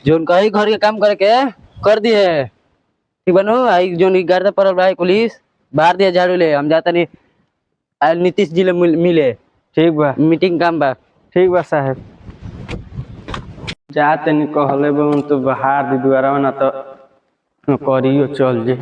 जोन कही घर के काम करके कर दिए ठीक बनू। आई जोन गर्दा पर भाई पुलिस बाहर दिया झाड़ू ले हम जाता नहीं। आज नीतीश जी ले मिले। ठीक बा मीटिंग काम बा। ठीक बा साहब। जाते नहीं कहले बन तो बाहर दी द्वारा ना तो करियो चल जे।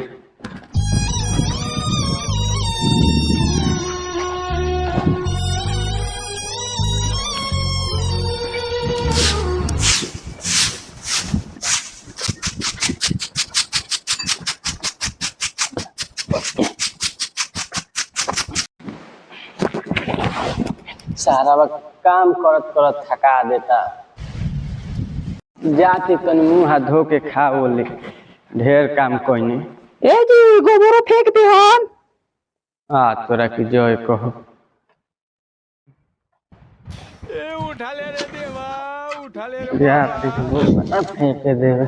सारा वक्त काम करत करत थका देता। जाते तन मुंह हाथ धो के खा बोले ढेर काम कोई नहीं। ए जी गोबर फेंक दे हम। तोरा की जय कहो। ए उठा ले रे देवा, उठा ले रे। जाते फेंके देवे।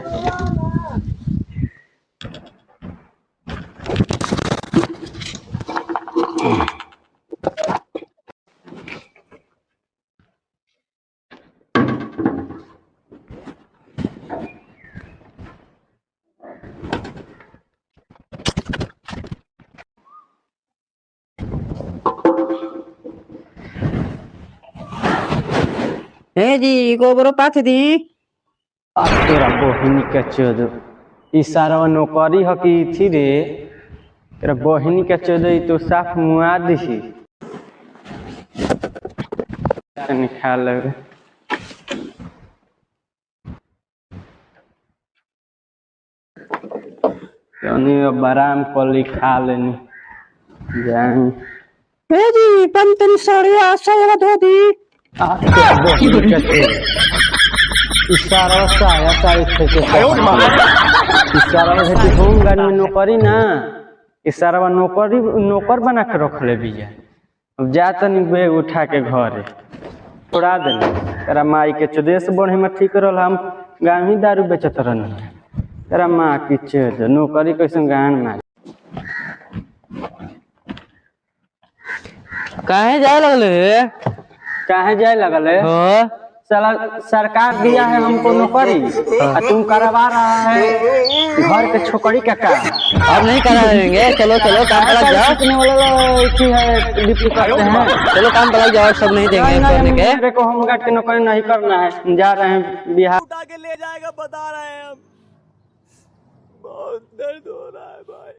ए जी गोबर पाथ दी। तोरा बहिनी के चोद ई सारा नौकरी हकी थी रे। तेरा बहिनी के चोद तो साफ मुआ दिही निकाल ले। बराम कली खा लेनी जान। ए जी पंतन सड़िया सया धो दी। इशारा साया सारी फेंके इशारा भेटी होम गार्ड में नौकरी ना। इशारा नौकरी नौकर बना के रख ले बिया। अब जाता नहीं बैग उठा के घरे छोड़ा देना। तेरा माई के चुदेश बढ़े में ठीक रहल। हम गाँव ही दारू बेचत रहनी। तेरा माँ की चेज नौकरी कैसे गान मार। काहे जाए लगले रे? काहे जाए लगल है? साला सरकार दिया है हमको नौकरी और तुम करवा रहा है घर के छोकरी का काम। अब नहीं कराएंगे। चलो चलो काम पर लग जाओ। डिप्टी करते हैं। चलो काम पर लग जाओ। सब नहीं देंगे करने के। मेरे को होम गार्ड की नौकरी नहीं करना है। जा रहे हैं बिहार। उठा के ले जाएगा बता रहे हैं हम। बहुत दर्द हो रहा है भाई।